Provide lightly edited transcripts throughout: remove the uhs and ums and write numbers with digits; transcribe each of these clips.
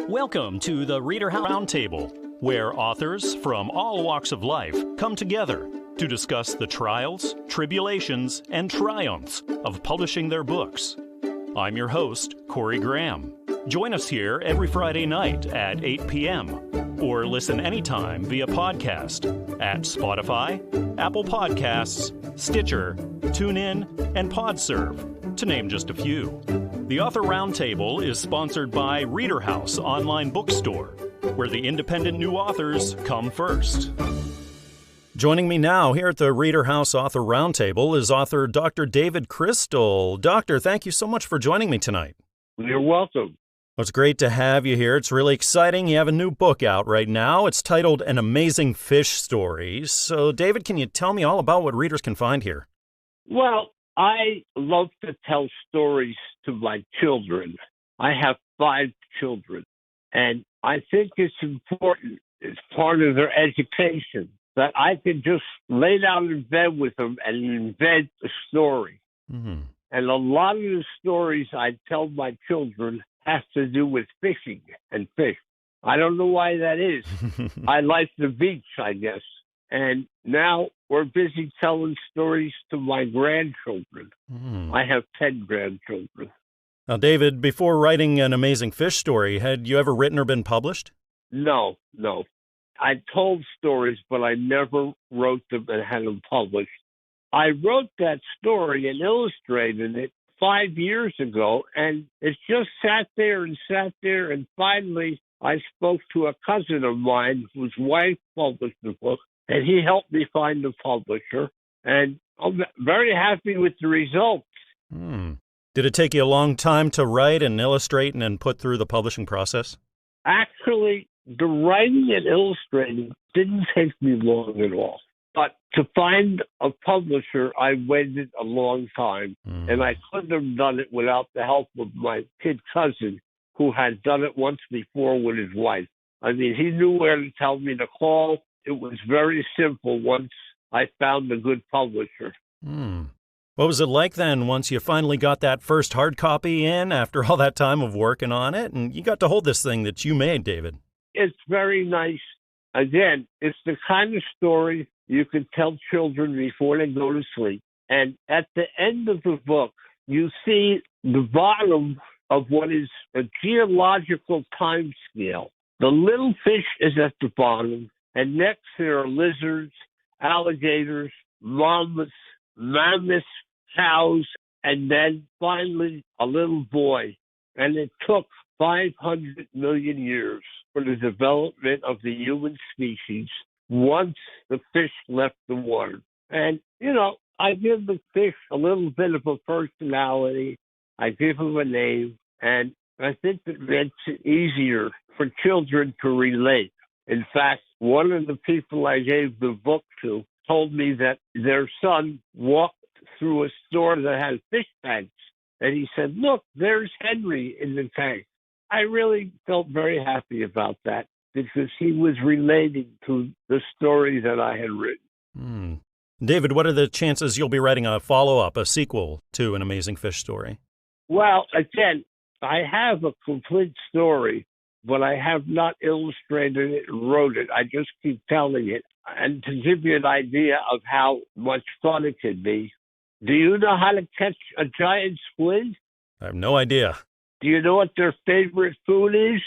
Welcome to the ReaderHouse Roundtable, where authors from all walks of life come together to discuss the trials, tribulations, and triumphs of publishing their books. I'm your host, Corey Graham. Join us here every Friday night at 8 p.m. or listen anytime via podcast at Spotify, Apple Podcasts, Stitcher, TuneIn, and PodServe, to name just a few. The Author Roundtable is sponsored by ReaderHouse Online Bookstore, where the independent new authors come first. Joining me now here at the ReaderHouse Author Roundtable is author Dr. David Crystal. Doctor, thank you so much for joining me tonight. You're welcome. Well, it's great to have you here. It's really exciting. You have a new book out right now. It's titled An Amazing Fish Story. So, David, can you tell me all about what readers can find here? Well, I love to tell stories to my children. I have 5 children, and I think it's important, it's part of their education, that I can just lay down in bed with them and invent a story. Mm-hmm. And a lot of the stories I tell my children have to do with fishing and fish. I don't know why that is. I like the beach, I guess. And now we're busy telling stories to my grandchildren. I have 10 grandchildren. Now, David, before writing An Amazing Fish Story, had you ever written or been published? No. I told stories, but I never wrote them and had them published. I wrote that story and illustrated it 5 years ago, and it just sat there, and finally I spoke to a cousin of mine whose wife published the book, and he helped me find the publisher, and I'm very happy with the results. Did it take you a long time to write and illustrate and then put through the publishing process? Actually, the writing and illustrating didn't take me long at all. But to find a publisher, I waited a long time, and I couldn't have done it without the help of my kid cousin, who had done it once before with his wife. I mean, he knew where to tell me to call. It was very simple once I found a good publisher. What was it like then once you finally got that first hard copy in after all that time of working on it, and you got to hold this thing that you made, David? It's very nice. Again, it's the kind of story you can tell children before they go to sleep. And at the end of the book, you see the bottom of what is a geological time scale. The little fish is at the bottom, and next there are lizards, alligators, mammoths, cows, and then finally a little boy. And it took 500 million years for the development of the human species once the fish left the water. And, I give the fish a little bit of a personality. I give them a name, and I think it makes it easier for children to relate. In fact, one of the people I gave the book to told me that their son walked through a store that had fish tanks, and he said, "Look, there's Henry in the tank." I really felt very happy about that because he was relating to the story that I had written. David, what are the chances you'll be writing a follow-up, a sequel to An Amazing Fish Story? Well, again, I have a complete story, but I have not illustrated it and wrote it. I just keep telling it. And to give you an idea of how much fun it could be, do you know how to catch a giant squid? I have no idea. Do you know what their favorite food is?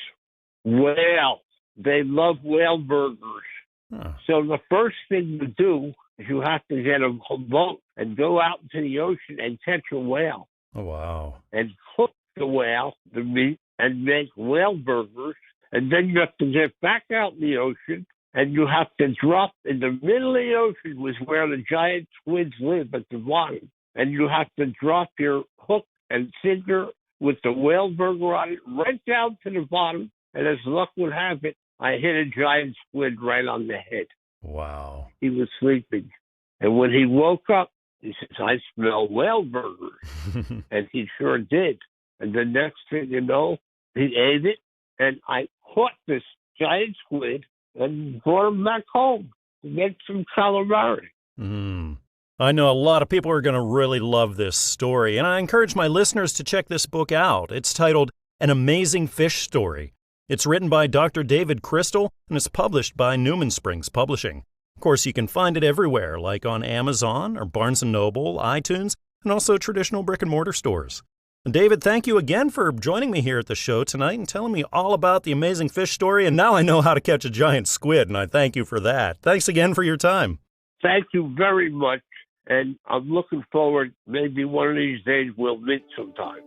Whale. They love whale burgers. So the first thing to do is you have to get a boat and go out into the ocean and catch a whale. Oh, wow. And cook the whale, the meat, and make whale burgers. And then you have to get back out in the ocean, and you have to drop in the middle of the ocean was where the giant squids live at the bottom. And you have to drop your hook and sinker with the whale burger on it right down to the bottom. And as luck would have it, I hit a giant squid right on the head. Wow. He was sleeping. And when he woke up, he says, "I smell whale burgers." And he sure did. And the next thing you know, he ate it. And I caught this giant squid and brought him back home to make some calamari. I know a lot of people are going to really love this story, and I encourage my listeners to check this book out. It's titled An Amazing Fish Story. It's written by Dr. David Crystal and is published by Newman Springs Publishing. Of course, you can find it everywhere, like on Amazon or Barnes & Noble, iTunes, and also traditional brick-and-mortar stores. And David, thank you again for joining me here at the show tonight and telling me all about the amazing fish story. And now I know how to catch a giant squid, and I thank you for that. Thanks again for your time. Thank you very much, and I'm looking forward, maybe one of these days we'll meet sometime.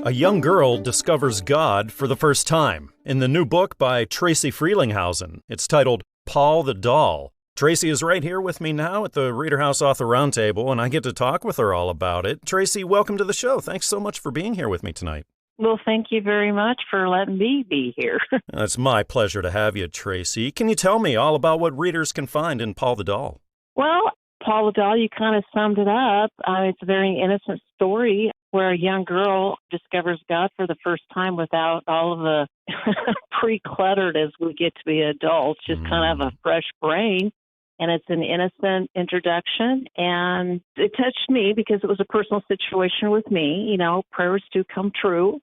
A young girl discovers God for the first time in the new book by Tracy Frielinghausen. It's titled Paul the Doll. Tracy is right here with me now at the ReaderHouse Author Roundtable, and I get to talk with her all about it. Tracy, welcome to the show. Thanks so much for being here with me tonight. Well, thank you very much for letting me be here. It's my pleasure to have you, Tracy. Can you tell me all about what readers can find in Paul the Doll? Well, Paul the Doll, you kind of summed it up. It's a very innocent story where a young girl discovers God for the first time without all of the pre-cluttered as we get to be adults, just kind of a fresh brain. And it's an innocent introduction, and it touched me because it was a personal situation with me. You know, prayers do come true,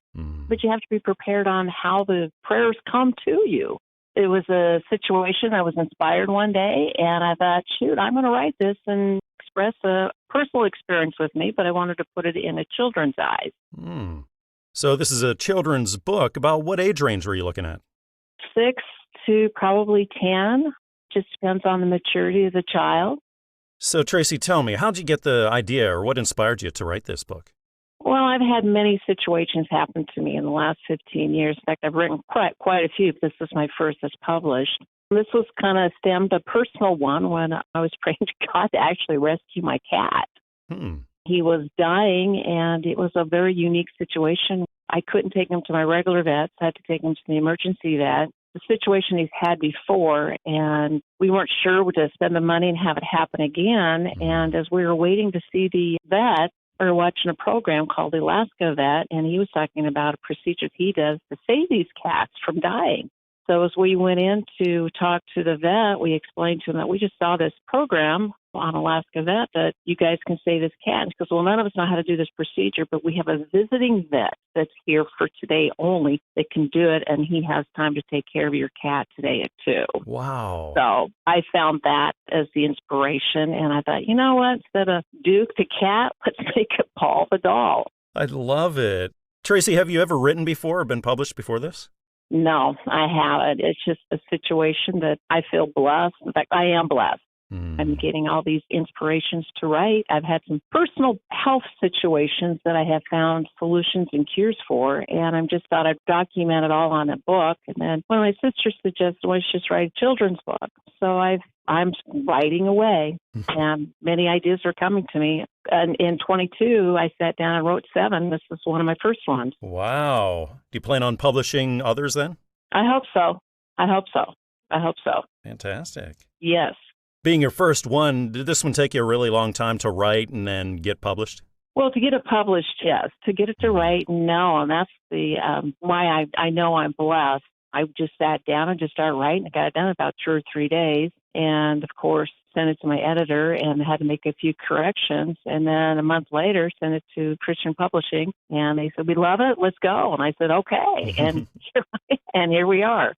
but you have to be prepared on how the prayers come to you. It was a situation I was inspired one day, and I thought, shoot, I'm going to write this and express a personal experience with me, but I wanted to put it in a children's eyes. So this is a children's book. About what age range were you looking at? 6 to probably 10. Just depends on the maturity of the child. So, Tracy, tell me, how'd you get the idea or what inspired you to write this book? Well, I've had many situations happen to me in the last 15 years. In fact, I've written quite a few. This is my first that's published. This was kind of stemmed a personal one when I was praying to God to actually rescue my cat. He was dying, and it was a very unique situation. I couldn't take him to my regular vets. I had to take him to the emergency vet. The situation he's had before, and we weren't sure to spend the money and have it happen again. And as we were waiting to see the vet, we were watching a program called Alaska Vet, and he was talking about a procedure he does to save these cats from dying. So as we went in to talk to the vet, we explained to him that we just saw this program on Alaska Vet that you guys can save this cat. And he goes, well, none of us know how to do this procedure, but we have a visiting vet that's here for today only that can do it, and he has time to take care of your cat today at 2. Wow. So I found that as the inspiration, and I thought, you know what, instead of Duke the cat, let's make it Paul the Doll. I love it. Tracy, have you ever written before or been published before this? No, I haven't. It's just a situation that I feel blessed. In fact, I am blessed. I'm getting all these inspirations to write. I've had some personal health situations that I have found solutions and cures for, and I just thought I'd document it all on a book. And then one of my sisters suggested, well, I should just write a children's book. So I'm writing away, and many ideas are coming to me. And in 22, I sat down and wrote 7. This is one of my first ones. Wow. Do you plan on publishing others then? I hope so. I hope so. Fantastic. Yes. Being your first one, did this one take you a really long time to write and then get published? Well, to get it published, yes. To get it to write, no. And that's the why I know I'm blessed. I just sat down and just started writing. I got it done in about 2 or 3 days. And, of course, sent it to my editor and had to make a few corrections. And then a month later, sent it to Christian Publishing. And they said, we love it. Let's go. And I said, okay. And here we are.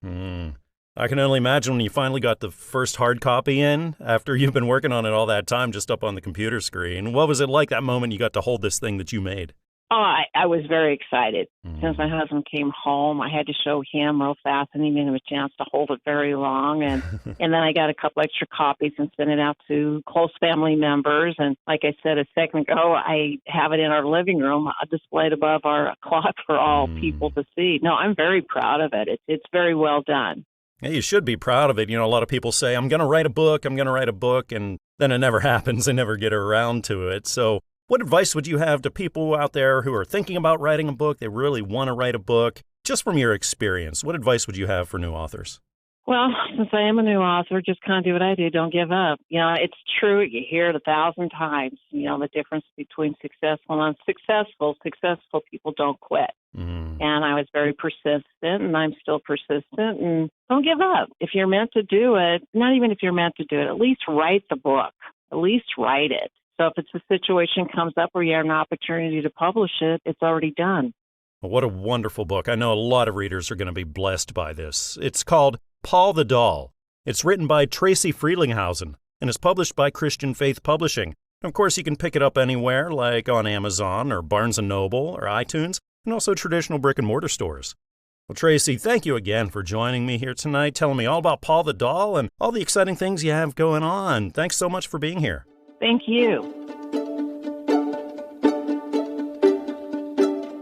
I can only imagine when you finally got the first hard copy in after you've been working on it all that time just up on the computer screen. What was it like that moment you got to hold this thing that you made? Oh, I was very excited. Since my husband came home, I had to show him real fast and he didn't have a chance to hold it very long. And and then I got a couple extra copies and sent it out to close family members. And like I said a second ago, I have it in our living room displayed above our clock for all people to see. No, I'm very proud of it. It's very well done. Yeah, you should be proud of it. You know, a lot of people say, I'm going to write a book, and then it never happens. They never get around to it. So what advice would you have to people out there who are thinking about writing a book? They really want to write a book. Just from your experience, what advice would you have for new authors? Well, since I am a new author, just kind of do what I do. Don't give up. You know, it's true. You hear it 1,000 times, you know, the difference between successful and unsuccessful. Successful people don't quit. And I was very persistent, and I'm still persistent. And don't give up. If you're meant to do it, not even if you're meant to do it, at least write the book. At least write it. So if it's a situation comes up where you have an opportunity to publish it, it's already done. Well, what a wonderful book. I know a lot of readers are going to be blessed by this. It's called Paul the Doll. It's written by Tracy Frielinghausen and is published by Christian Faith Publishing. Of course, you can pick it up anywhere, like on Amazon or Barnes & Noble or iTunes, and also traditional brick-and-mortar stores. Well, Tracy, thank you again for joining me here tonight, telling me all about Paul the Doll and all the exciting things you have going on. Thanks so much for being here. Thank you.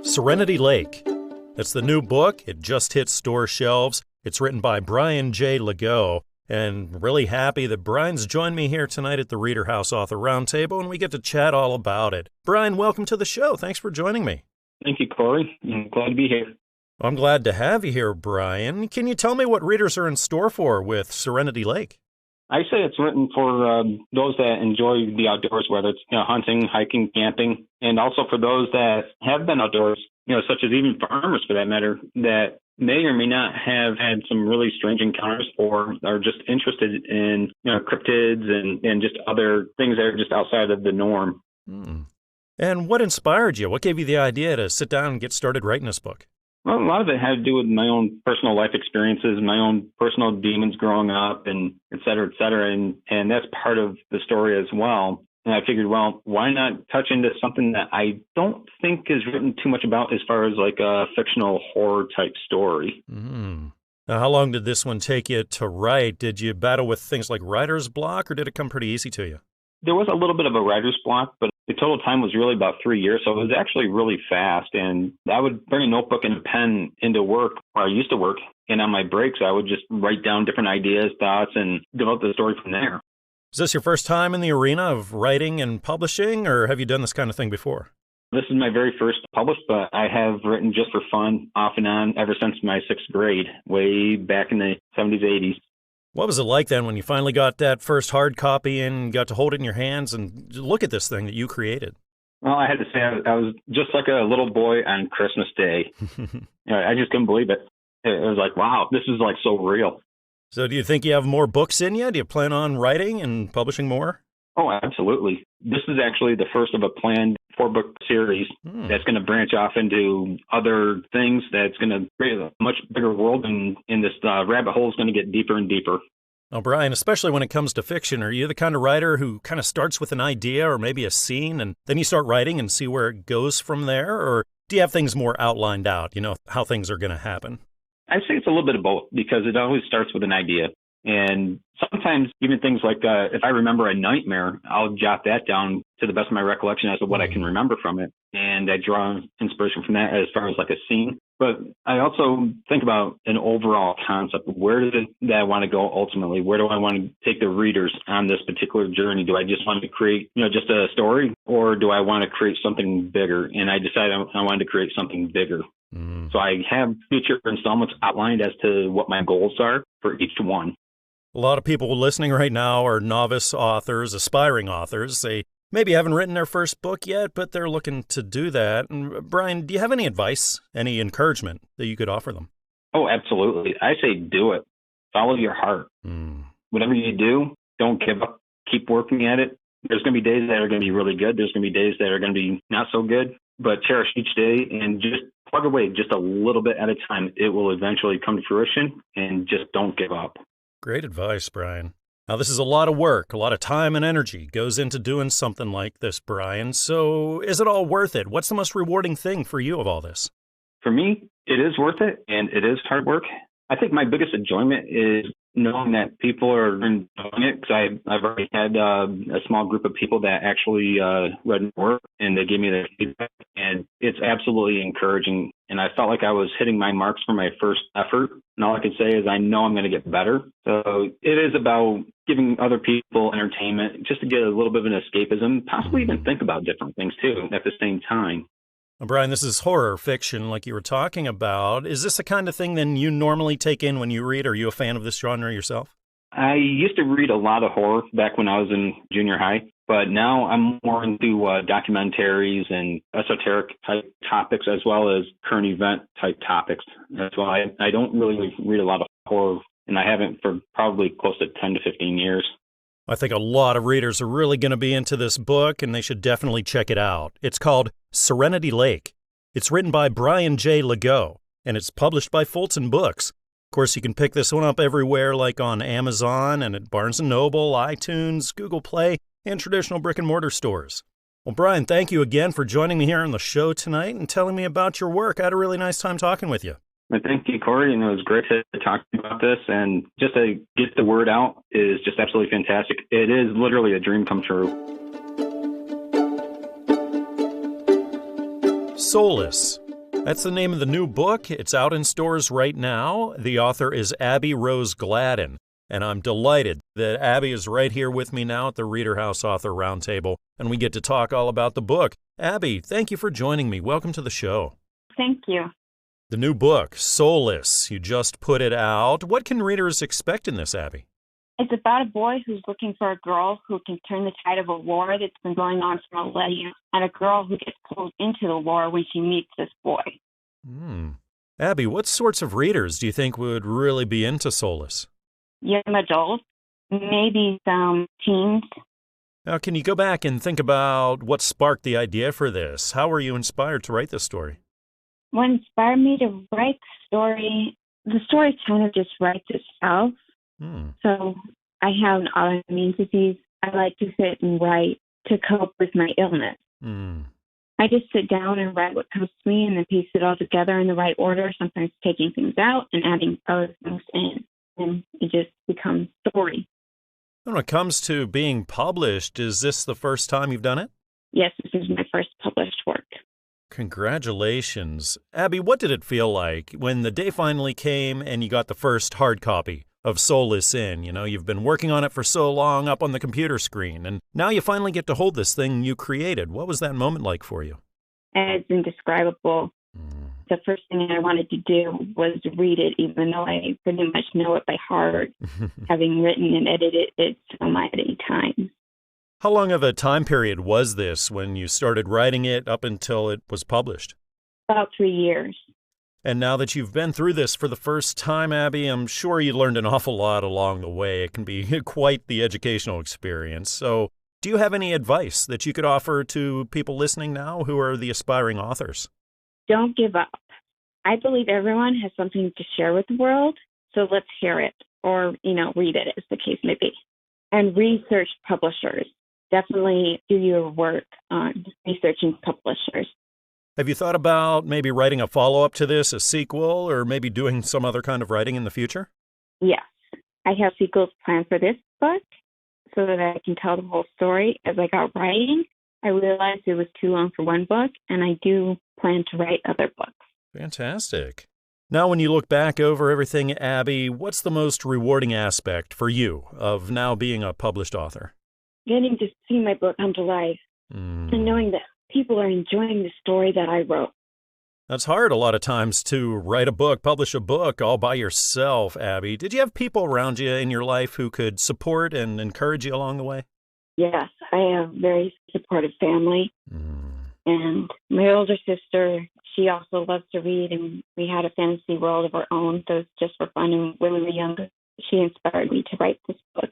Serenity Lake. That's the new book. It just hit store shelves. It's written by Brian J Legault. And really happy that Brian's joined me here tonight at the ReaderHouse Author Roundtable, and we get to chat all about it. Brian, welcome to the show. Thanks for joining me. Thank you, Corey. I'm glad to be here. I'm glad to have you here, Brian. Can you tell me what readers are in store for with Serenity Lake? I say it's written for those that enjoy the outdoors, whether it's hunting, hiking, camping, and also for those that have been outdoors, such as even farmers for that matter, that may or may not have had some really strange encounters or are just interested in cryptids and just other things that are just outside of the norm. And what inspired you? What gave you the idea to sit down and get started writing this book? Well, a lot of it had to do with my own personal life experiences, my own personal demons growing up, and et cetera, and that's part of the story as well. And I figured, well, why not touch into something that I don't think is written too much about as far as like a fictional horror type story. Now, how long did this one take you to write? Did you battle with things like writer's block, or did it come pretty easy to you? There was a little bit of a writer's block, but the total time was really about 3 years, so it was actually really fast. And I would bring a notebook and a pen into work where I used to work, and on my breaks, I would just write down different ideas, thoughts, and develop the story from there. Is this your first time in the arena of writing and publishing, or have you done this kind of thing before? This is my very first published, but I have written just for fun, off and on, ever since my 6th grade, way back in the 70s, 80s. What was it like then when you finally got that first hard copy and got to hold it in your hands and look at this thing that you created? Well, I had to say I was just like a little boy on Christmas Day. I just couldn't believe it. It was like, wow, this is like so real. So do you think you have more books in you? Do you plan on writing and publishing more? Oh, absolutely. This is actually the first of a planned 4-book series that's going to branch off into other things that's going to create a much bigger world, and this rabbit hole is going to get deeper and deeper. Oh, Brian, especially when it comes to fiction, are you the kind of writer who kind of starts with an idea or maybe a scene, and then you start writing and see where it goes from there? Or do you have things more outlined out, how things are going to happen? I'd say it's a little bit of both, because it always starts with an idea. And sometimes even things like if I remember a nightmare, I'll jot that down to the best of my recollection as to what I can remember from it. And I draw inspiration from that as far as like a scene. But I also think about an overall concept. Where does it that I want to go ultimately? Where do I want to take the readers on this particular journey? Do I just want to create, just a story, or do I want to create something bigger? And I decided I wanted to create something bigger. So I have future installments outlined as to what my goals are for each one. A lot of people listening right now are novice authors, aspiring authors. They maybe haven't written their first book yet, but they're looking to do that. And Brian, do you have any advice, any encouragement that you could offer them? Oh, absolutely. I say do it. Follow your heart. Whatever you do, don't give up. Keep working at it. There's going to be days that are going to be really good. There's going to be days that are going to be not so good. But cherish each day and just plug away just a little bit at a time. It will eventually come to fruition, and just don't give up. Great advice, Brian. Now, this is a lot of work, a lot of time and energy goes into doing something like this, Brian. So is it all worth it? What's the most rewarding thing for you of all this? For me, it is worth it, and it is hard work. I think my biggest enjoyment is knowing that people are enjoying it, because I've already had a small group of people that actually read my work, and they gave me their feedback, and it's absolutely encouraging. And I felt like I was hitting my marks for my first effort. And all I can say is I know I'm going to get better. So it is about giving other people entertainment just to get a little bit of an escapism, possibly even think about different things too at the same time. Well, Brian, this is horror fiction like you were talking about. Is this the kind of thing then you normally take in when you read? Are you a fan of this genre yourself? I used to read a lot of horror back when I was in junior high, but now I'm more into documentaries and esoteric type topics, as well as current event type topics. That's why I don't really read a lot of horror, and I haven't for probably close to 10 to 15 years. I think a lot of readers are really going to be into this book, and they should definitely check it out. It's called Serenity Lake. It's written by Brian J Legault, and it's published by Fulton Books. Of course, you can pick this one up everywhere, like on Amazon and at Barnes & Noble, iTunes, Google Play, and traditional brick-and-mortar stores. Well, Brian, thank you again for joining me here on the show tonight and telling me about your work. I had a really nice time talking with you. Well, thank you, Corey, and it was great to talk to you about this. And just to get the word out is just absolutely fantastic. It is literally a dream come true. Soulless. That's the name of the new book. It's out in stores right now. The author is Abbie Rose Gladden, and I'm delighted that Abbie is right here with me now at the ReaderHouse Author Roundtable, and we get to talk all about the book. Abbie, thank you for joining me. Welcome to the show. Thank you. The new book, Soulless, you just put it out. What can readers expect in this, Abbie? It's about a boy who's looking for a girl who can turn the tide of a war that's been going on for millennia, and a girl who gets pulled into the war when she meets this boy. Abbie, what sorts of readers do you think would really be into Soulless? Young adults, maybe some teens. Now, can you go back and think about what sparked the idea for this? How were you inspired to write this story? What inspired me to write the story kind of just writes itself. So I have an autoimmune disease. I like to sit and write to cope with my illness. I just sit down and write what comes to me and then piece it all together in the right order, sometimes taking things out and adding other things in. And it just becomes story. When it comes to being published, is this the first time you've done it? Yes, this is my first published work. Congratulations. Abbie, what did it feel like when the day finally came and you got the first hard copy of Soulless in? You know, you've been working on it for so long up on the computer screen, and now you finally get to hold this thing you created. What was that moment like for you? It's indescribable. The first thing I wanted to do was read it, even though I pretty much know it by heart, having written and edited it so many times. How long of a time period was this when you started writing it up until it was published? About 3 years. And now that you've been through this for the first time, Abbie, I'm sure you learned an awful lot along the way. It can be quite the educational experience. So do you have any advice that you could offer to people listening now who are the aspiring authors? Don't give up. I believe everyone has something to share with the world, so let's hear it or, read it as the case may be. And research publishers. Definitely do your work on researching publishers. Have you thought about maybe writing a follow-up to this, a sequel, or maybe doing some other kind of writing in the future? Yes. I have sequels planned for this book so that I can tell the whole story. As I got writing, I realized it was too long for one book, and I do plan to write other books. Fantastic. Now, when you look back over everything, Abbie, what's the most rewarding aspect for you of now being a published author? Getting to see my book come to life and knowing that people are enjoying the story that I wrote. That's hard a lot of times to write a book, publish a book all by yourself, Abbie. Did you have people around you in your life who could support and encourage you along the way? Yes, I have a very supportive family. And my older sister, she also loves to read, and we had a fantasy world of our own. So it's just for fun. And when we were younger, she inspired me to write this book.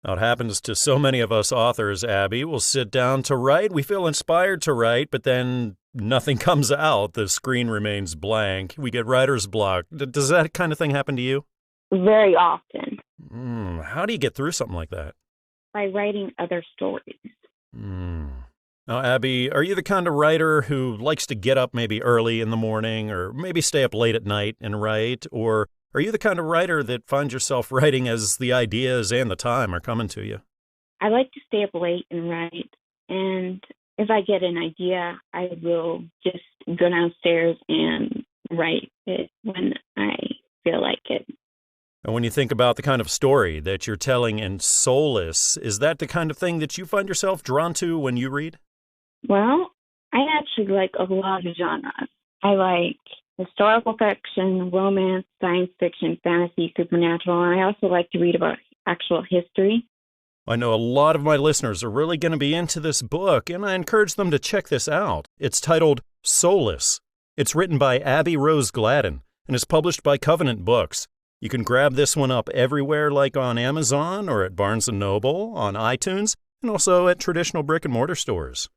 Now, it happens to so many of us authors, Abbie. We'll sit down to write. We feel inspired to write, but then nothing comes out. The screen remains blank. We get writer's block. Does that kind of thing happen to you? Very often. How do you get through something like that? By writing other stories. Now, Abbie, are you the kind of writer who likes to get up maybe early in the morning or maybe stay up late at night and write? Or are you the kind of writer that finds yourself writing as the ideas and the time are coming to you? I like to stay up late and write. And if I get an idea, I will just go downstairs and write it when I feel like it. And when you think about the kind of story that you're telling in Soulless, is that the kind of thing that you find yourself drawn to when you read? Well, I actually like a lot of genres. I like historical fiction, romance, science fiction, fantasy, supernatural, and I also like to read about actual history. I know a lot of my listeners are really going to be into this book, and I encourage them to check this out. It's titled Soulless. It's written by Abbie Rose Gladden and is published by Covenant Books. You can grab this one up everywhere, like on Amazon or at Barnes & Noble, on iTunes, and also at traditional brick-and-mortar stores.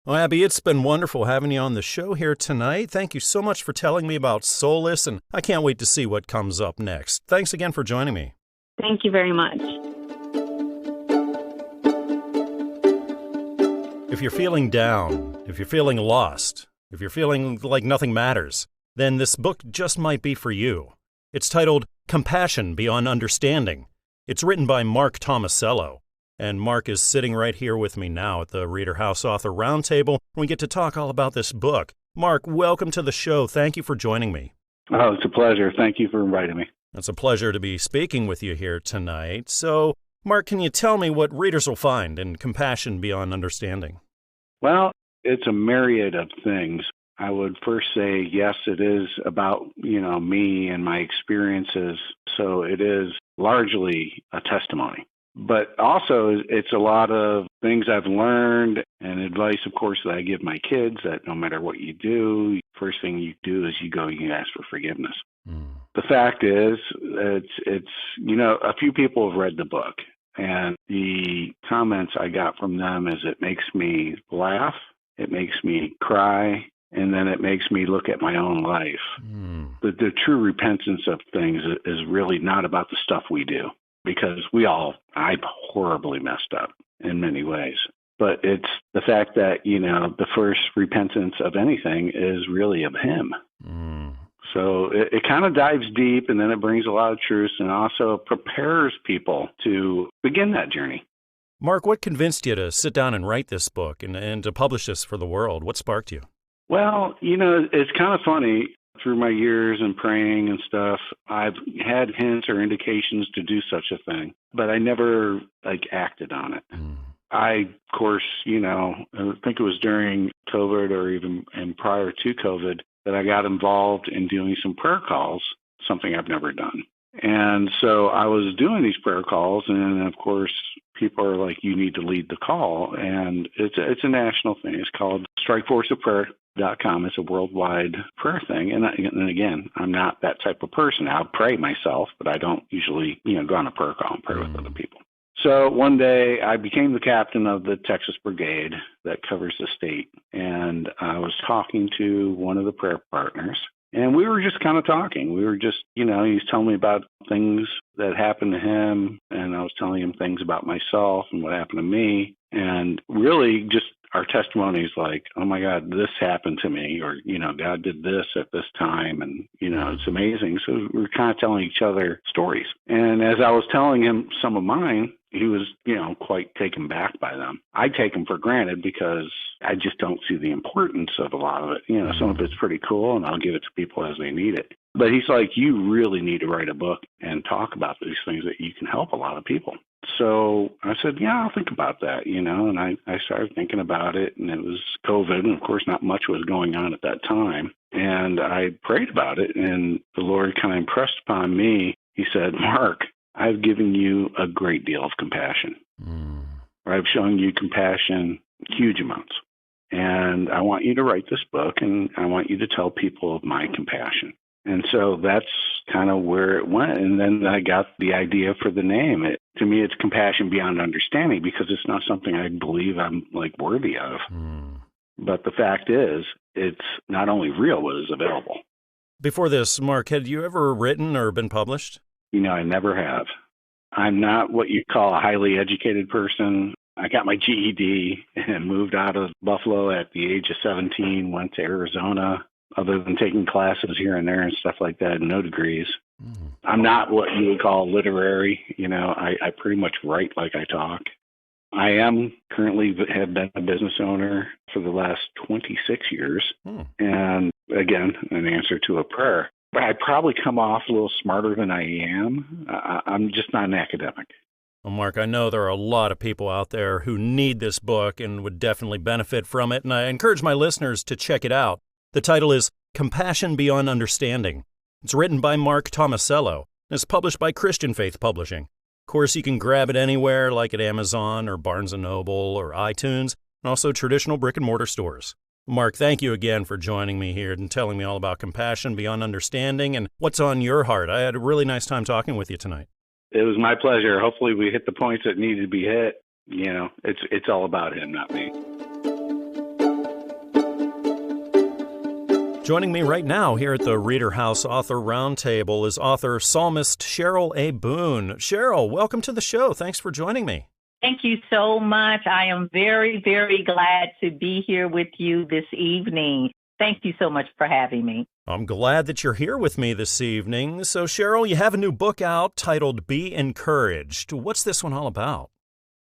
Well, Abbie, it's been wonderful having you on the show here tonight. Thank you so much for telling me about Soulless, and I can't wait to see what comes up next. Thanks again for joining me. Thank you very much. If you're feeling down, if you're feeling lost, if you're feeling like nothing matters, then this book just might be for you. It's titled Compassion Beyond Understanding. It's written by Mark Tomasello. And Mark is sitting right here with me now at the ReaderHouse Author Roundtable. We get to talk all about this book. Mark, welcome to the show. Thank you for joining me. Oh, it's a pleasure. Thank you for inviting me. It's a pleasure to be speaking with you here tonight. So, Mark, can you tell me what readers will find in Compassion Beyond Understanding? Well, it's a myriad of things. I would first say, yes, it is about, me and my experiences. So it is largely a testimony. But also, it's a lot of things I've learned and advice, of course, that I give my kids, that no matter what you do, first thing you do is you go and you ask for forgiveness. The fact is, it's a few people have read the book, and the comments I got from them is it makes me laugh, it makes me cry, and then it makes me look at my own life. The true repentance of things is really not about the stuff we do. Because I've horribly messed up in many ways. But it's the fact that, the first repentance of anything is really of Him. So it kind of dives deep, and then it brings a lot of truth and also prepares people to begin that journey. Mark, what convinced you to sit down and write this book and to publish this for the world? What sparked you? Well, it's kind of funny. Through my years and praying and stuff, I've had hints or indications to do such a thing, but I never acted on it. I, of course, I think it was during COVID or even and prior to COVID that I got involved in doing some prayer calls, something I've never done. And so I was doing these prayer calls, and of course, people are like, "You need to lead the call," and it's a national thing. It's called StrikeForceOfPrayer.com. It's a worldwide prayer thing. And again, I'm not that type of person. I'll pray myself, but I don't usually, go on a prayer call and pray with other people. So one day I became the captain of the Texas Brigade that covers the state. And I was talking to one of the prayer partners, and we were just kind of talking. We were just, he was telling me about things that happened to him, and I was telling him things about myself and what happened to me. And really just our testimony is like, oh my God, this happened to me, or, God did this at this time. And, it's amazing. So we're kind of telling each other stories. And as I was telling him some of mine, he was, quite taken back by them. I take them for granted because I just don't see the importance of a lot of it. Some of it's pretty cool, and I'll give it to people as they need it. But he's like, you really need to write a book and talk about these things that you can help a lot of people. So I said, yeah, I'll think about that, and I started thinking about it, and it was COVID, and of course not much was going on at that time. And I prayed about it, and the Lord kind of impressed upon me. He said, Mark, I've given you a great deal of compassion. Or I've shown you compassion, huge amounts. And I want you to write this book, and I want you to tell people of my compassion. And so that's kind of where it went. And then I got the idea for the name. To me, it's Compassion Beyond Understanding, because it's not something I believe I'm worthy of. But the fact is, it's not only real, but it's available. Before this, Mark, had you ever written or been published? I never have. I'm not what you call a highly educated person. I got my GED and moved out of Buffalo at the age of 17, went to Arizona. Other than taking classes here and there and stuff like that, no degrees. I'm not what you would call literary. I pretty much write like I talk. I am currently have been a business owner for the last 26 years. And again, an answer to a prayer. But I probably come off a little smarter than I am. I'm just not an academic. Well, Mark, I know there are a lot of people out there who need this book and would definitely benefit from it. And I encourage my listeners to check it out. The title is Compassion Beyond Understanding. It's written by Mark Tomasello and is published by Christian Faith Publishing. Of course, you can grab it anywhere, like at Amazon or Barnes & Noble or iTunes, and also traditional brick-and-mortar stores. Mark, thank you again for joining me here and telling me all about compassion beyond understanding and what's on your heart. I had a really nice time talking with you tonight. It was my pleasure. Hopefully we hit the points that needed to be hit. You know, it's all about him, not me. Joining me right now here at the ReaderHouse Author Roundtable is author Psalmist Cheryl A. Boone. Cheryl, welcome to the show. Thanks for joining me. Thank you so much. I am very, very glad to be here with you this evening. Thank you so much for having me. I'm glad that you're here with me this evening. So, Cheryl, you have a new book out titled Be Encouraged. What's this one all about?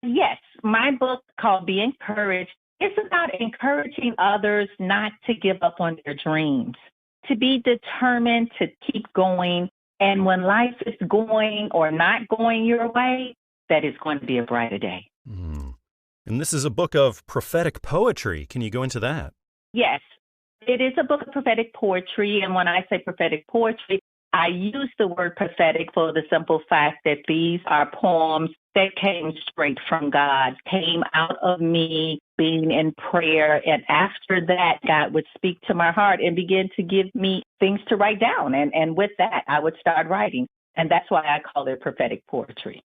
Yes, my book called Be Encouraged is about encouraging others not to give up on their dreams, to be determined to keep going. And when life is going or not going your way, that is going to be a brighter day. And this is a book of prophetic poetry. Can you go into that? Yes, it is a book of prophetic poetry. And when I say prophetic poetry, I use the word prophetic for the simple fact that these are poems that came straight from God, came out of me being in prayer. And after that, God would speak to my heart and begin to give me things to write down. And with that, I would start writing. And that's why I call it prophetic poetry.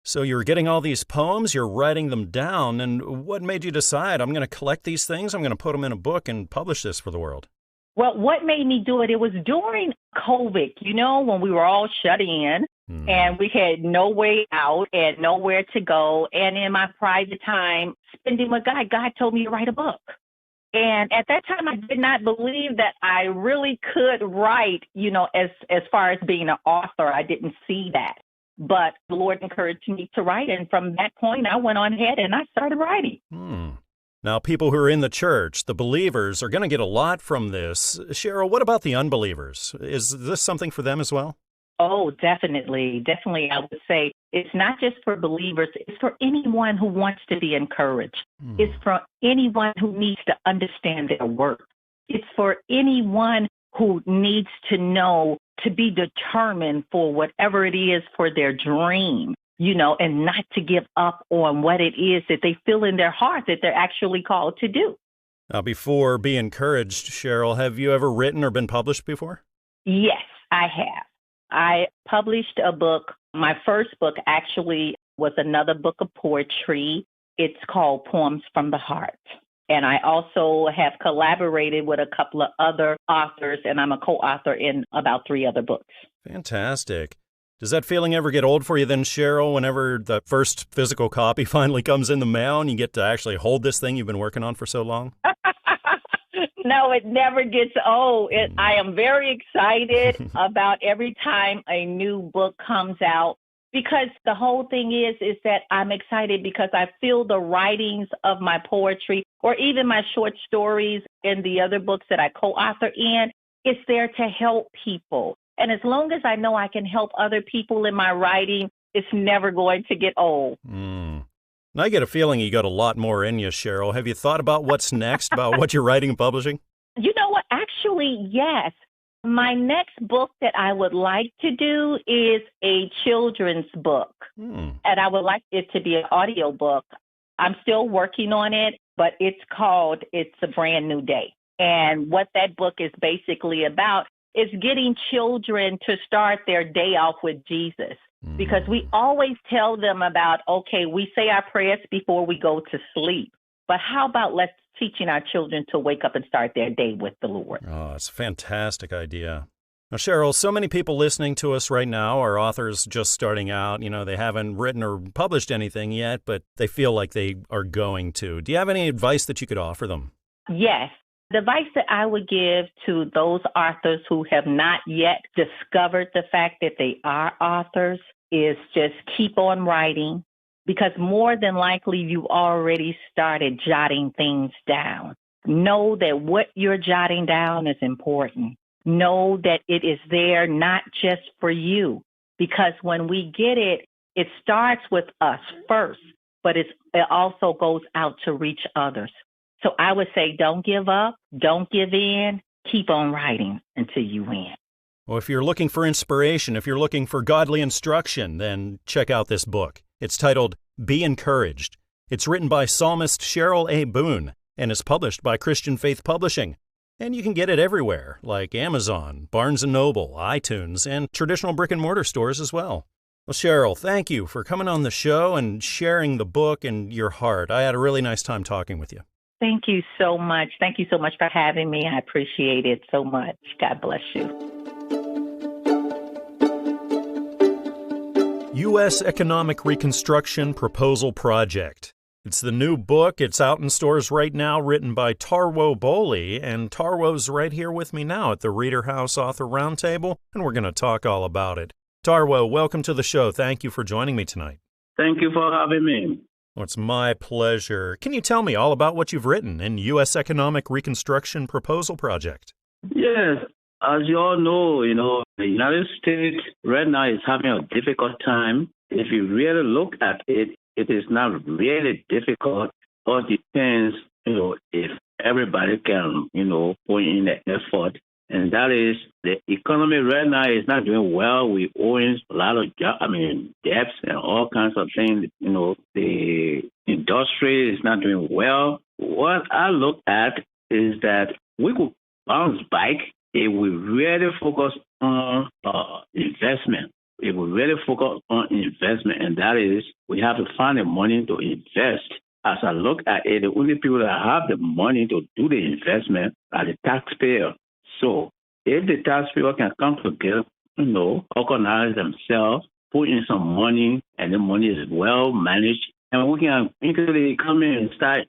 So you're getting all these poems, you're writing them down, and what made you decide, I'm going to collect these things, I'm going to put them in a book and publish this for the world? Well, what made me do it was during COVID, when we were all shut in and we had no way out and nowhere to go. And in my private time spending with God told me to write a book. And at that time, I did not believe that I really could write, as far as being an author. I didn't see that. But the Lord encouraged me to write. And from that point, I went on ahead and I started writing. Now, people who are in the church, the believers, are going to get a lot from this. Cheryl, what about the unbelievers? Is this something for them as well? Oh, definitely. Definitely. I would say it's not just for believers. It's for anyone who wants to be encouraged. It's for anyone who needs to understand their worth. It's for anyone who needs to know to be determined for whatever it is for their dream, and not to give up on what it is that they feel in their heart that they're actually called to do. Now, before Be Encouraged, Cheryl, have you ever written or been published before? Yes, I have. I published a book. My first book actually was another book of poetry. It's called Poems from the Heart. And I also have collaborated with a couple of other authors, and I'm a co-author in about 3 other books. Fantastic. Does that feeling ever get old for you then, Cheryl, whenever the first physical copy finally comes in the mail and you get to actually hold this thing you've been working on for so long? No, it never gets old. I am very excited about every time a new book comes out. Because the whole thing is that I'm excited because I feel the writings of my poetry or even my short stories in the other books that I co-author in, it's there to help people. And as long as I know I can help other people in my writing, it's never going to get old. And I get a feeling you got a lot more in you, Cheryl. Have you thought about what's next, about what you're writing and publishing? You know what? Actually, yes. My next book that I would like to do is a children's book, and I would like it to be an audio book. I'm still working on it, but it's called It's a Brand New Day. And what that book is basically about is getting children to start their day off with Jesus. Because we always tell them about, okay, we say our prayers before we go to sleep. But how about let's teaching our children to wake up and start their day with the Lord? Oh, it's a fantastic idea. Now, Cheryl, so many people listening to us right now are authors just starting out. They haven't written or published anything yet, but they feel like they are going to. Do you have any advice that you could offer them? Yes. The advice that I would give to those authors who have not yet discovered the fact that they are authors is just keep on writing. Because more than likely, you already started jotting things down. Know that what you're jotting down is important. Know that it is there not just for you. Because when we get it, it starts with us first, but it also goes out to reach others. So I would say don't give up, don't give in, keep on writing until you win. Well, if you're looking for inspiration, if you're looking for godly instruction, then check out this book. It's titled Be Encouraged. It's written by Psalmist Cheryl A. Boone. and is published by Christian Faith Publishing. And you can get it everywhere, like Amazon, Barnes & Noble, iTunes, and traditional brick-and-mortar stores as well. Well, Cheryl, thank you for coming on the show and sharing the book and your heart. I had a really nice time talking with you. Thank you so much. Thank you so much for having me. I appreciate it so much. God bless you. U.S. Economic Reconstruction Proposal Project. It's the new book. It's out in stores right now, written by Tarwo Boley, and Tarwo's right here with me now at the ReaderHouse Author Roundtable, and we're going to talk all about it. Tarwo, welcome to the show. Thank you for joining me tonight. Thank you for having me. Well, it's my pleasure. Can you tell me all about what you've written in U.S. Economic Reconstruction Proposal Project? Yes, as you all know, the United States right now is having a difficult time. If you really look at it, it is not really difficult. All depends, if everybody can, put in the effort. And that is, the economy right now is not doing well. We're owing a lot of debts and all kinds of things. The industry is not doing well. What I look at is that we could bounce back if we really focus on investment. If we really focus on investment, and that is, we have to find the money to invest. As I look at it, the only people that have the money to do the investment are the taxpayer. So if the taxpayer can come together, organize themselves, put in some money, and the money is well managed, and we can into the economy and start,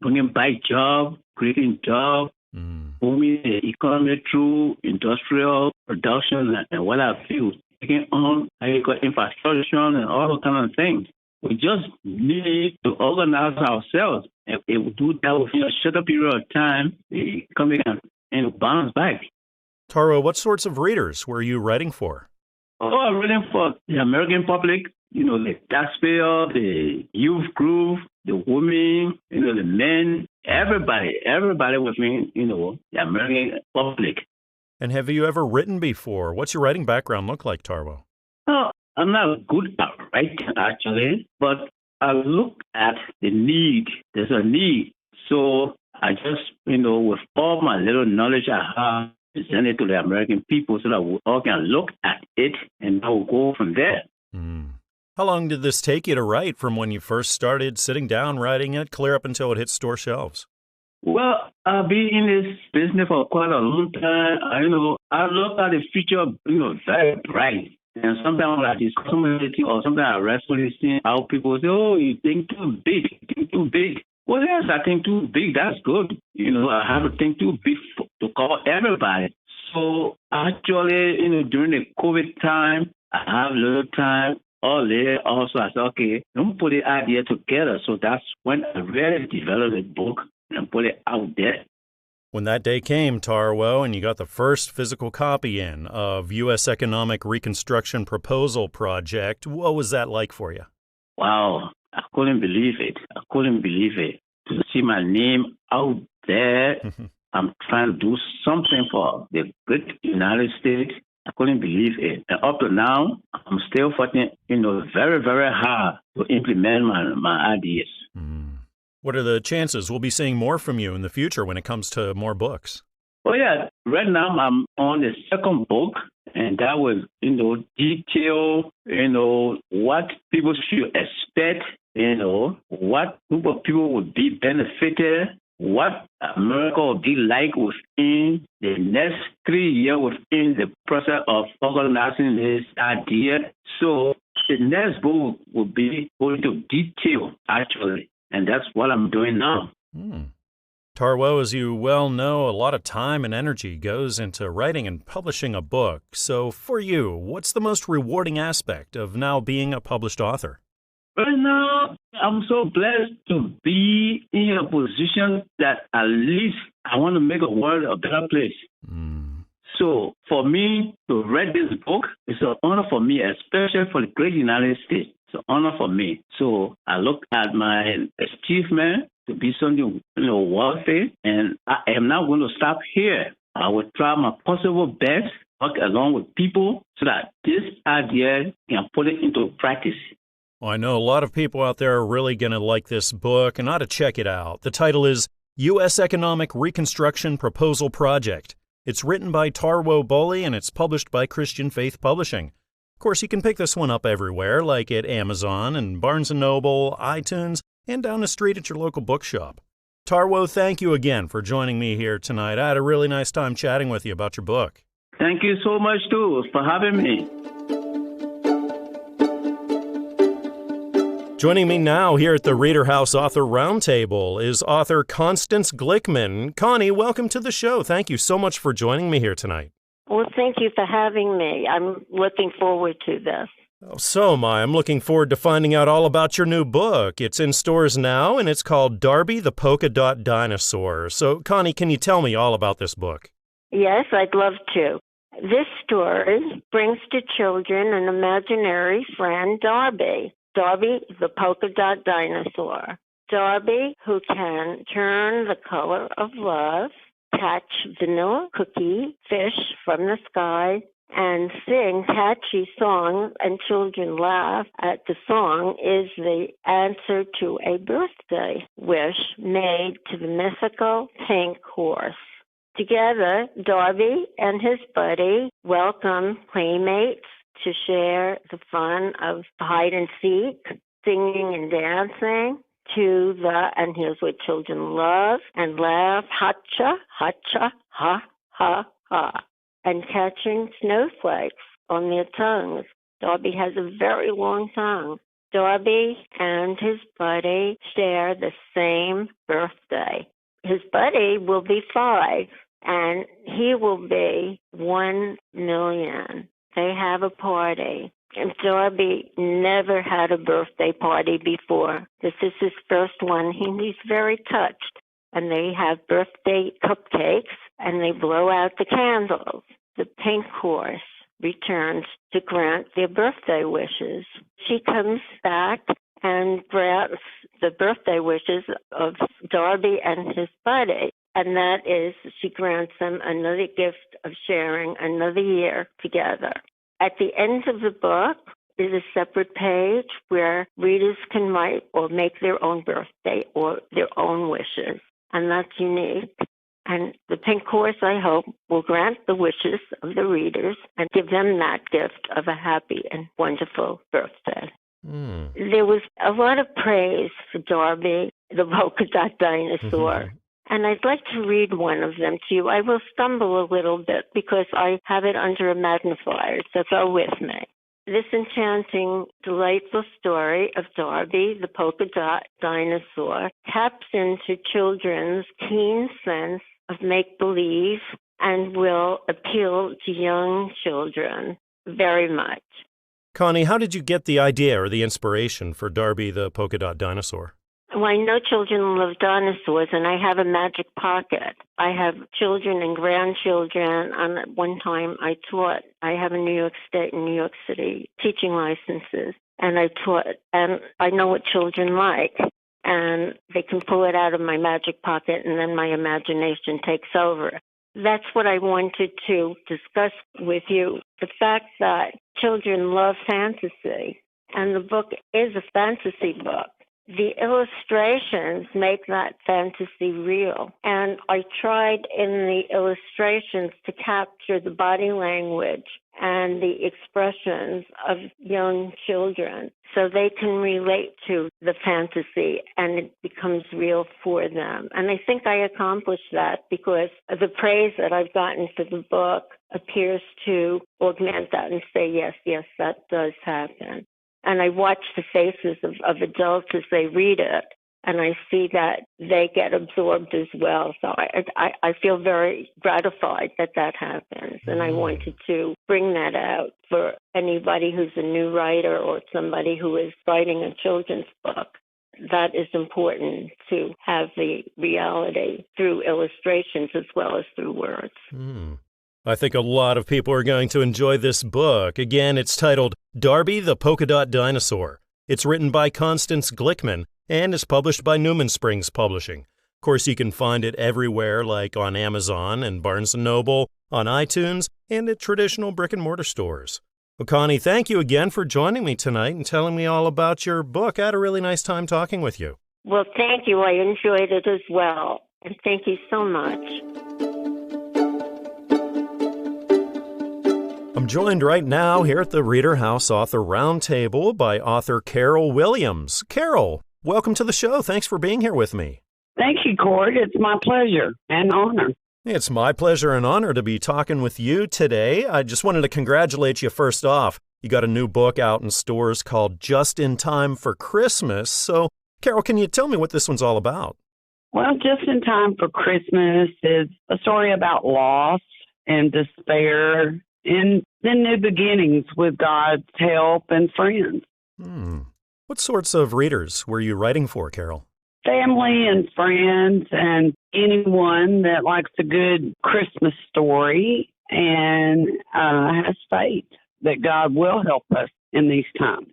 bringing back jobs, creating jobs, moving the economy through industrial production and what have you, taking on infrastructure and all those kind of things. We just need to organize ourselves. If we do that within a shorter period of time, the economy can bounce back. Tarwo, what sorts of readers were you writing for? I'm writing for the American public, the taxpayer, the youth group, the women, the men, everybody within, the American public. And have you ever written before? What's your writing background look like, Tarwo? Oh, I'm not good at writing, actually, but I look at the need. There's a need. So I just, with all my little knowledge I have, send it to the American people so that we all can look at it and I will go from there. How long did this take you to write, from when you first started sitting down writing it clear up until it hit store shelves? Well, I've been in this business for quite a long time. I look at the future, very bright. And sometimes when I discuss something or something I wrestle see how people say, oh, you think too big, Well, yes, I think too big, that's good. I have to think too big to cover everybody. So actually, during the COVID time, I have a little time. All later also, I said, okay, let me put the idea together. So that's when I really developed the book and put it out there. When that day came, Tarwo, and you got the first physical copy in of U.S. Economic Reconstruction Proposal Project, what was that like for you? Wow, I couldn't believe it. To see my name out there, I'm trying to do something for the great United States. I couldn't believe it. And up to now, I'm still fighting, very, very hard to implement my ideas. What are the chances we'll be seeing more from you in the future when it comes to more books? Oh, yeah. Right now, I'm on the second book, and that will, detail, what people should expect, what group of people would be benefited, what America will be like within the next 3 years within the process of organizing this idea. So the next book will be going to detail, actually. And that's what I'm doing now. Tarwo, as you well know, a lot of time and energy goes into writing and publishing a book. So for you, what's the most rewarding aspect of now being a published author? Right now, I'm so blessed to be in a position that at least I want to make the world a better place. So for me to write this book, it's an honor for me, especially for the great United States. It's an honor for me. So I look at my achievement to be something worthy, and I am not going to stop here. I will try my possible best, work along with people so that this idea can put it into practice. Well, I know a lot of people out there are really going to like this book and ought to check it out. The title is U.S. Economic Reconstruction Proposal Project. It's written by Tarwo Boley and it's published by Christian Faith Publishing. Of course, you can pick this one up everywhere, like at Amazon and Barnes & Noble, iTunes, and down the street at your local bookshop. Tarwo, thank you again for joining me here tonight. I had a really nice time chatting with you about your book. Thank you so much, too, for having me. Joining me now here at the ReaderHouse Author Roundtable is author Constance Glickman. Connie, welcome to the show. Thank you so much for joining me here tonight. Well, thank you for having me. I'm looking forward to this. Oh, so am I. I'm looking forward to finding out all about your new book. It's in stores now, and it's called Darby the Polka Dot Dinosaur. So, Connie, can you tell me all about this book? Yes, I'd love to. This story brings to children an imaginary friend, Darby. Darby, the polka dot dinosaur. Darby, who can turn the color of love, catch vanilla cookie fish from the sky, and sing catchy songs, and children laugh at the song, is the answer to a birthday wish made to the mythical pink horse. Together, Darby and his buddy welcome playmates to share the fun of hide and seek, singing and dancing to the, and here's what children love and laugh, ha-cha, ha, ha, ha, and catching snowflakes on their tongues. Darby has a very long tongue. Darby and his buddy share the same birthday. His buddy will be 5, and he will be 1 million. They have a party. And Darby never had a birthday party before. This is his first one. He's very touched. And they have birthday cupcakes, and they blow out the candles. The pink horse returns to grant their birthday wishes. She comes back and grants the birthday wishes of Darby and his buddy. And that is, she grants them another gift of sharing another year together. At the end of the book is a separate page where readers can write or make their own birthday or their own wishes. And that's unique. And the pink horse, I hope, will grant the wishes of the readers and give them that gift of a happy and wonderful birthday. There was a lot of praise for Darby, the polka dot dinosaur. And I'd like to read one of them to you. I will stumble a little bit because I have it under a magnifier, so go with me. This enchanting, delightful story of Darby, the polka dot dinosaur, taps into children's keen sense of make-believe and will appeal to young children very much. Connie, how did you get the idea or the inspiration for Darby the polka dot dinosaur? Well, I know children love dinosaurs, and I have a magic pocket. I have children and grandchildren. And at one time, I taught. I have a New York State and New York City teaching licenses, and I taught. And I know what children like, and they can pull it out of my magic pocket, and then my imagination takes over. That's what I wanted to discuss with you, the fact that children love fantasy, and the book is a fantasy book. The illustrations make that fantasy real. And I tried in the illustrations to capture the body language and the expressions of young children so they can relate to the fantasy and it becomes real for them. And I think I accomplished that because the praise that I've gotten for the book appears to augment that and say, yes, that does happen. And I watch the faces of adults as they read it, and I see that they get absorbed as well. So I feel very gratified that happens, and I wanted to bring that out for anybody who's a new writer or somebody who is writing a children's book. That is important to have the reality through illustrations as well as through words. I think a lot of people are going to enjoy this book. Again, it's titled Darby the Polka Dot Dinosaur. It's written by Constance Glickman and is published by Newman Springs Publishing. Of course, you can find it everywhere, like on Amazon and Barnes & Noble, on iTunes, and at traditional brick-and-mortar stores. Well, Connie, thank you again for joining me tonight and telling me all about your book. I had a really nice time talking with you. Well, thank you. I enjoyed it as well. And thank you so much. I'm joined right now here at the ReaderHouse Author Roundtable by author Cheryl Williams. Cheryl, welcome to the show. Thanks for being here with me. Thank you, Corey. It's my pleasure and honor. It's my pleasure and honor to be talking with you today. I just wanted to congratulate you first off. You got a new book out in stores called Just in Time for Christmas. So, Cheryl, can you tell me what this one's all about? Well, Just in Time for Christmas is a story about loss and despair and then new beginnings with God's help and friends. What sorts of readers were you writing for, Cheryl? Family and friends and anyone that likes a good Christmas story and has faith that God will help us in these times.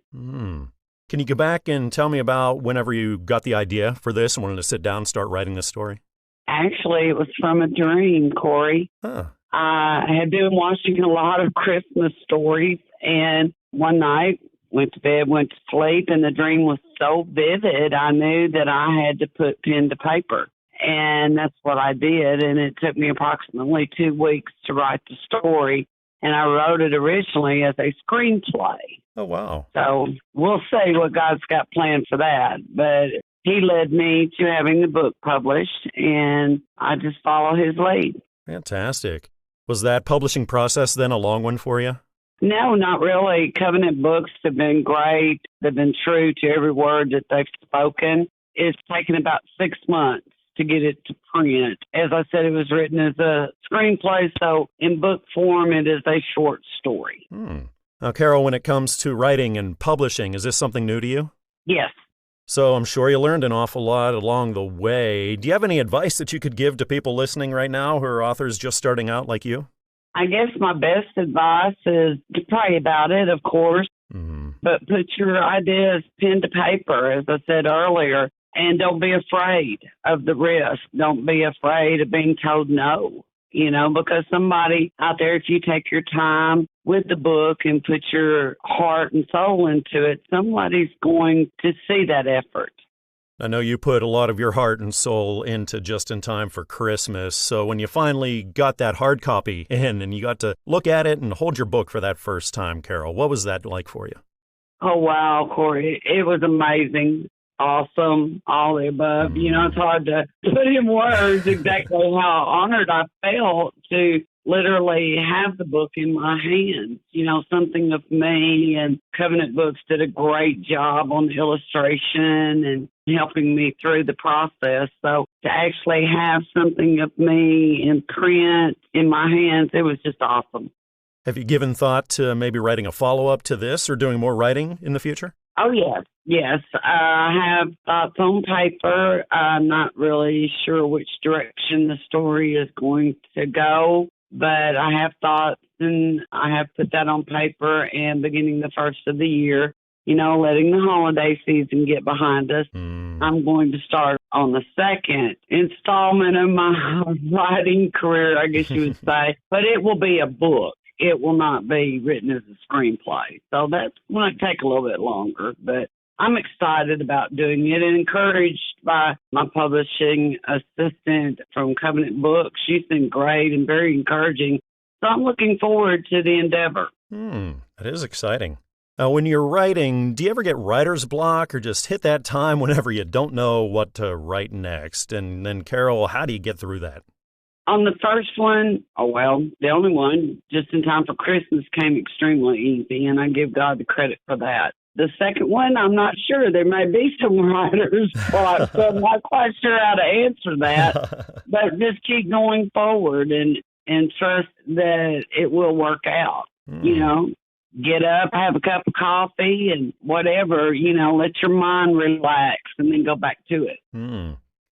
Can you go back and tell me about whenever you got the idea for this and wanted to sit down and start writing this story? Actually, it was from a dream, Corey. I had been watching a lot of Christmas stories, and one night went to bed, went to sleep, and the dream was so vivid, I knew that I had to put pen to paper. And that's what I did, and it took me approximately 2 weeks to write the story, and I wrote it originally as a screenplay. Oh, wow. So we'll see what God's got planned for that. But he led me to having the book published, and I just follow his lead. Fantastic. Was that publishing process then a long one for you? No, not really. Covenant Books have been great. They've been true to every word that they've spoken. It's taken about 6 months to get it to print. As I said, it was written as a screenplay, so in book form, it is a short story. Now, Cheryl, when it comes to writing and publishing, is this something new to you? Yes. So I'm sure you learned an awful lot along the way. Do you have any advice that you could give to people listening right now who are authors just starting out like you? I guess my best advice is to pray about it, of course, but put your ideas pen to paper, as I said earlier, and don't be afraid of the risk. Don't be afraid of being told no, because somebody out there, if you take your time with the book and put your heart and soul into it, somebody's going to see that effort. I know you put a lot of your heart and soul into Just in Time for Christmas, so when you finally got that hard copy in and you got to look at it and hold your book for that first time, Cheryl, what was that like for you? Oh, wow, Corey. It was amazing, awesome, all the above. It's hard to put in words exactly how honored I felt to literally have the book in my hands, something of me, and Covenant Books did a great job on the illustration and helping me through the process. So to actually have something of me in print in my hands, it was just awesome. Have you given thought to maybe writing a follow-up to this or doing more writing in the future? Oh, yes. Yes, I have thoughts on paper. I'm not really sure which direction the story is going to go, but I have thoughts, and I have put that on paper, and beginning the first of the year, letting the holiday season get behind us, I'm going to start on the second installment of my writing career, I guess you would say, but it will be a book. It will not be written as a screenplay. So that might take a little bit longer, but I'm excited about doing it and encouraged by my publishing assistant from Covenant Books. She's been great and very encouraging. So I'm looking forward to the endeavor. That is exciting. Now, when you're writing, do you ever get writer's block or just hit that time whenever you don't know what to write next? And then, Cheryl, how do you get through that? On the first one, the only one, Just in Time for Christmas, came extremely easy, and I give God the credit for that. The second one, I'm not sure. There may be some writer's block, so I'm not quite sure how to answer that. But just keep going forward and trust that it will work out, Get up, have a cup of coffee and whatever, let your mind relax and then go back to it.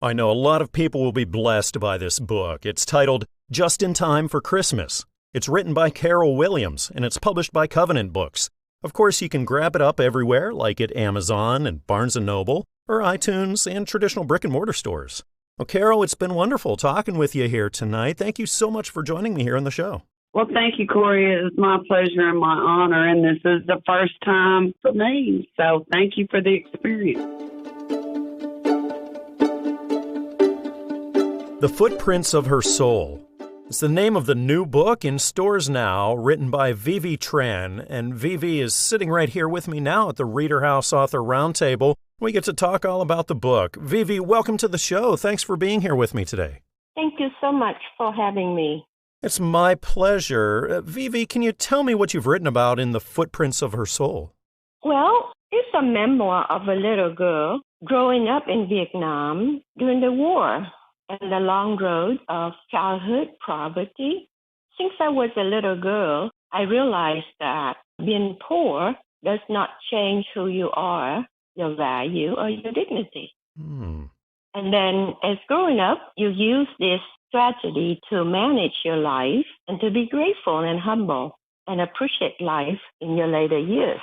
I know a lot of people will be blessed by this book. It's titled Just in Time for Christmas. It's written by Cheryl Williams, and it's published by Covenant Books. Of course, you can grab it up everywhere, like at Amazon and Barnes & Noble, or iTunes and traditional brick-and-mortar stores. Well, Cheryl, it's been wonderful talking with you here tonight. Thank you so much for joining me here on the show. Well, thank you, Corey. It is my pleasure and my honor, and this is the first time for me. So thank you for the experience. The Footprints of Her Soul. It's the name of the new book in stores now, written by Vivi Tran. And Vivi is sitting right here with me now at the ReaderHouse Author Roundtable. We get to talk all about the book. Vivi, welcome to the show. Thanks for being here with me today. Thank you so much for having me. It's my pleasure. Vivi, can you tell me what you've written about in The Footprints of Her Soul? Well, it's a memoir of a little girl growing up in Vietnam during the war and the long road of childhood poverty. Since I was a little girl, I realized that being poor does not change who you are, your value, or your dignity. And then as growing up, you use this strategy to manage your life and to be grateful and humble and appreciate life in your later years.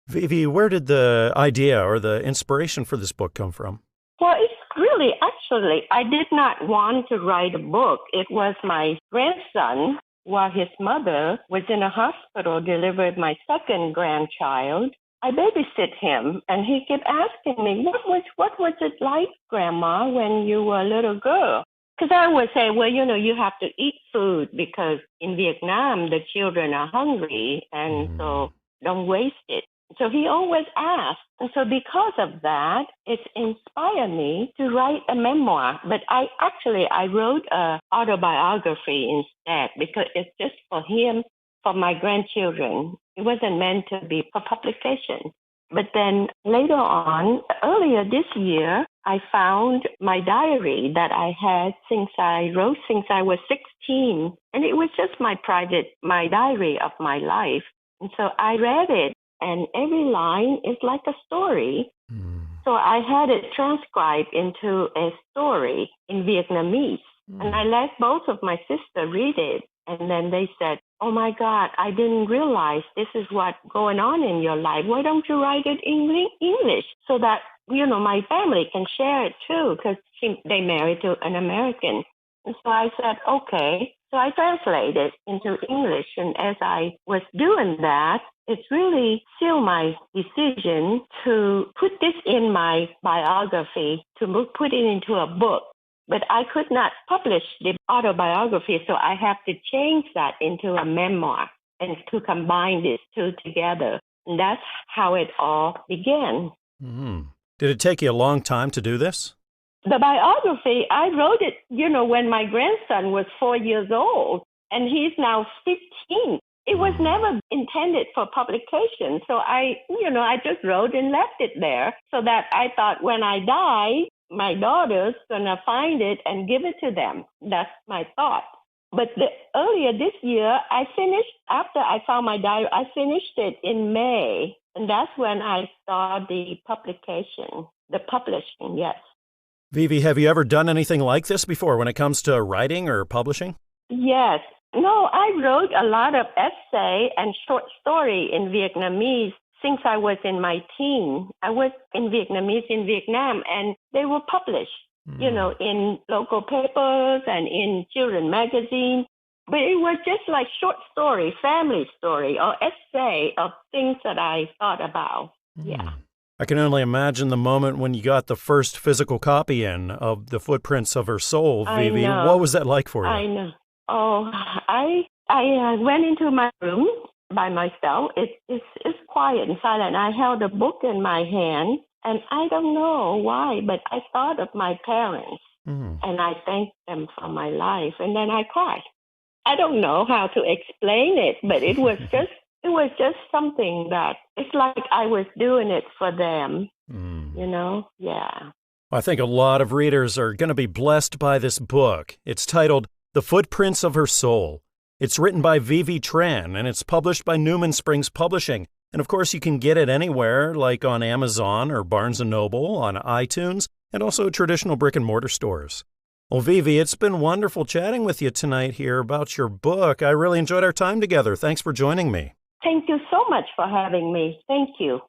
Vivi, where did the idea or the inspiration for this book come from? Well, it's really, actually, I did not want to write a book. It was my grandson, while his mother was in a hospital, delivered my second grandchild. I babysit him, and he kept asking me, what was it like, Grandma, when you were a little girl? Because I would say, well, you have to eat food because in Vietnam, the children are hungry, and so don't waste it. So he always asked. And so because of that, it inspired me to write a memoir. But I wrote an autobiography instead because it's just for him, for my grandchildren. It wasn't meant to be for publication. But then later on, earlier this year, I found my diary that I had since I was 16. And it was just my diary of my life. And so I read it. And every line is like a story. So I had it transcribed into a story in Vietnamese. And I let both of my sisters read it. And then they said, oh, my God, I didn't realize this is what's going on in your life. Why don't you write it in English so that, my family can share it, too, because they married to an American. And so I said, okay. So I translated into English. And as I was doing that, it's really still my decision to put this in my biography, to put it into a book. But I could not publish the autobiography, so I have to change that into a memoir and to combine these two together. And that's how it all began. Did it take you a long time to do this? The biography, I wrote it, when my grandson was 4 years old, and he's now 15. It was never intended for publication. So I just wrote and left it there so that I thought when I die, my daughter's going to find it and give it to them. That's my thought. But earlier this year, after I found my diary, I finished it in May. And that's when I saw the publishing, yes. Vivi, have you ever done anything like this before when it comes to writing or publishing? Yes. No, I wrote a lot of essay and short story in Vietnamese since I was in my teen. I was in Vietnamese in Vietnam, and they were published, in local papers and in children magazines. But it was just like short story, family story, or essay of things that I thought about. Yeah. I can only imagine the moment when you got the first physical copy in of The Footprints of Her Soul, Vivi. I know. What was that like for you? I know. Oh, I went into my room by myself. It's quiet and silent. I held a book in my hand, and I don't know why, but I thought of my parents, and I thanked them for my life, and then I cried. I don't know how to explain it, but it was just something that it's like I was doing it for them, Yeah. I think a lot of readers are going to be blessed by this book. It's titled The Footprints of Her Soul. It's written by Vivi Tran, and it's published by Newman Springs Publishing. And of course, you can get it anywhere, like on Amazon or Barnes & Noble, on iTunes, and also traditional brick-and-mortar stores. Well, Vivi, it's been wonderful chatting with you tonight here about your book. I really enjoyed our time together. Thanks for joining me. Thank you so much for having me. Thank you.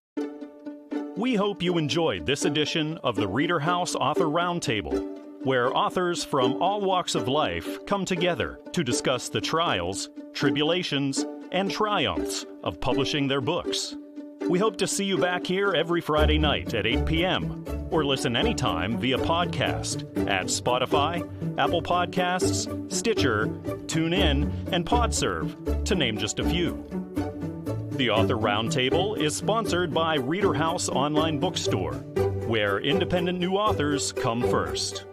We hope you enjoyed this edition of the ReaderHouse Author Roundtable. where authors from all walks of life come together to discuss the trials, tribulations, and triumphs of publishing their books. We hope to see you back here every Friday night at 8 p.m. or listen anytime via podcast at Spotify, Apple Podcasts, Stitcher, TuneIn, and PodServe, to name just a few. The Author Roundtable is sponsored by ReaderHouse Online Bookstore, where independent new authors come first.